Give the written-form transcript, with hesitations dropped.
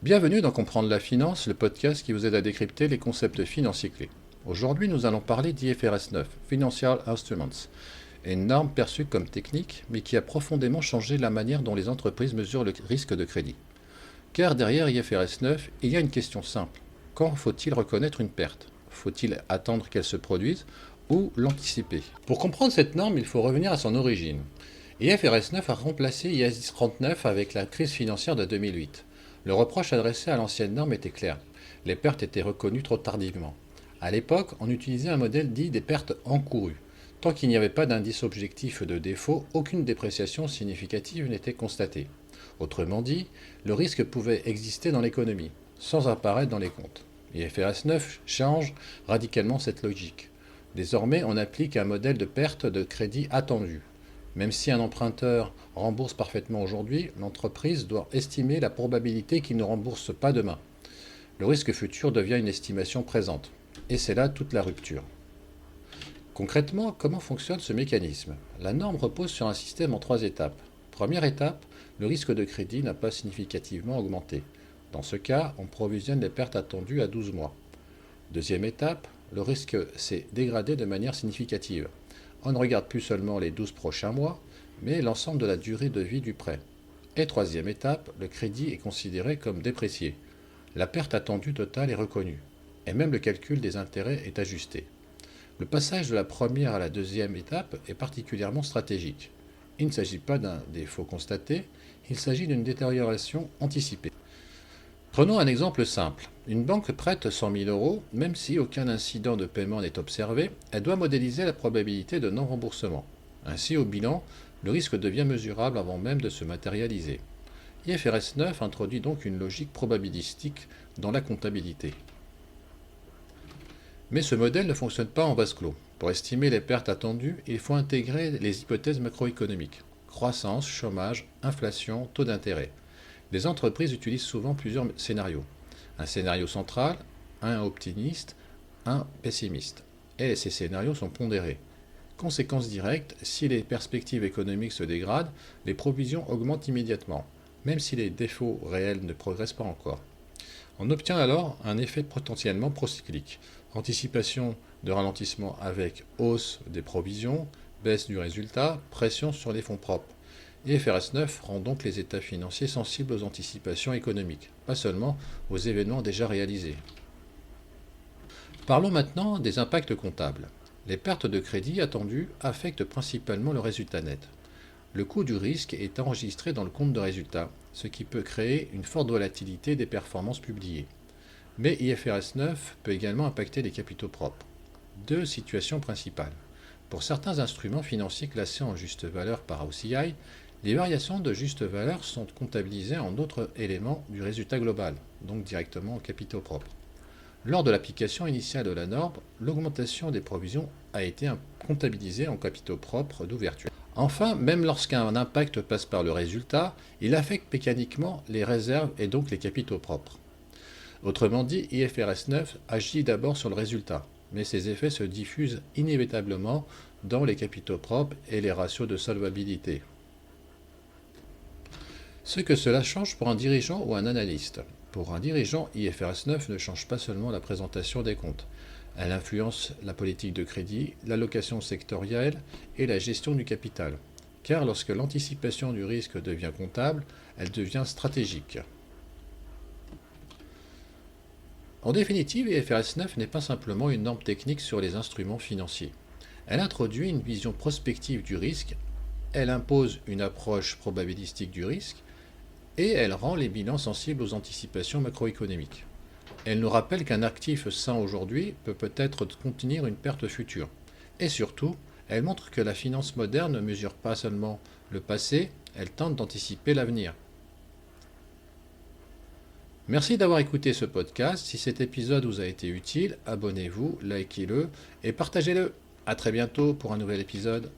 Bienvenue dans Comprendre la finance, le podcast qui vous aide à décrypter les concepts financiers clés. Aujourd'hui, nous allons parler d'IFRS 9, Financial Instruments, une norme perçue comme technique, mais qui a profondément changé la manière dont les entreprises mesurent le risque de crédit. Car derrière IFRS 9, il y a une question simple. Quand faut-il reconnaître une perte? Faut-il attendre qu'elle se produise ou l'anticiper? Pour comprendre cette norme, il faut revenir à son origine. IFRS 9 a remplacé IAS 39 avec la crise financière de 2008. Le reproche adressé à l'ancienne norme était clair. Les pertes étaient reconnues trop tardivement. À l'époque, on utilisait un modèle dit des pertes encourues. Tant qu'il n'y avait pas d'indice objectif de défaut, aucune dépréciation significative n'était constatée. Autrement dit, le risque pouvait exister dans l'économie, sans apparaître dans les comptes. IFRS 9 change radicalement cette logique. Désormais, on applique un modèle de perte de crédit attendu. Même si un emprunteur rembourse parfaitement aujourd'hui, l'entreprise doit estimer la probabilité qu'il ne rembourse pas demain. Le risque futur devient une estimation présente. Et c'est là toute la rupture. Concrètement, comment fonctionne ce mécanisme? La norme repose sur un système en 3 étapes. Première étape, le risque de crédit n'a pas significativement augmenté. Dans ce cas, on provisionne les pertes attendues à 12 mois. Deuxième étape, le risque s'est dégradé de manière significative. On ne regarde plus seulement les 12 prochains mois, mais l'ensemble de la durée de vie du prêt. Et troisième étape, le crédit est considéré comme déprécié. La perte attendue totale est reconnue, et même le calcul des intérêts est ajusté. Le passage de la première à la deuxième étape est particulièrement stratégique. Il ne s'agit pas d'un défaut constaté, il s'agit d'une détérioration anticipée. Prenons un exemple simple. Une banque prête 100 000 euros, même si aucun incident de paiement n'est observé, elle doit modéliser la probabilité de non-remboursement. Ainsi, au bilan, le risque devient mesurable avant même de se matérialiser. IFRS 9 introduit donc une logique probabilistique dans la comptabilité. Mais ce modèle ne fonctionne pas en vase clos. Pour estimer les pertes attendues, il faut intégrer les hypothèses macroéconomiques. Croissance, chômage, inflation, taux d'intérêt. Les entreprises utilisent souvent plusieurs scénarios. Un scénario central, un optimiste, un pessimiste. Et ces scénarios sont pondérés. Conséquence directe, si les perspectives économiques se dégradent, les provisions augmentent immédiatement, même si les défauts réels ne progressent pas encore. On obtient alors un effet potentiellement procyclique. Anticipation de ralentissement avec hausse des provisions, baisse du résultat, pression sur les fonds propres. IFRS 9 rend donc les états financiers sensibles aux anticipations économiques, pas seulement aux événements déjà réalisés. Parlons maintenant des impacts comptables. Les pertes de crédit attendues affectent principalement le résultat net. Le coût du risque est enregistré dans le compte de résultat, ce qui peut créer une forte volatilité des performances publiées. Mais IFRS 9 peut également impacter les capitaux propres. Deux situations principales. Pour certains instruments financiers classés en juste valeur par OCI, les variations de juste valeur sont comptabilisées en autres éléments du résultat global, donc directement aux capitaux propres. Lors de l'application initiale de la norme, l'augmentation des provisions a été comptabilisée en capitaux propres d'ouverture. Enfin, même lorsqu'un impact passe par le résultat, il affecte mécaniquement les réserves et donc les capitaux propres. Autrement dit, IFRS 9 agit d'abord sur le résultat, mais ses effets se diffusent inévitablement dans les capitaux propres et les ratios de solvabilité. Ce que cela change pour un dirigeant ou un analyste. Pour un dirigeant, IFRS 9 ne change pas seulement la présentation des comptes. Elle influence la politique de crédit, l'allocation sectorielle et la gestion du capital. Car lorsque l'anticipation du risque devient comptable, elle devient stratégique. En définitive, IFRS 9 n'est pas simplement une norme technique sur les instruments financiers. Elle introduit une vision prospective du risque, elle impose une approche probabilistique du risque, et elle rend les bilans sensibles aux anticipations macroéconomiques. Elle nous rappelle qu'un actif sain aujourd'hui peut peut-être contenir une perte future. Et surtout, elle montre que la finance moderne ne mesure pas seulement le passé, elle tente d'anticiper l'avenir. Merci d'avoir écouté ce podcast. Si cet épisode vous a été utile, abonnez-vous, likez-le et partagez-le. À très bientôt pour un nouvel épisode.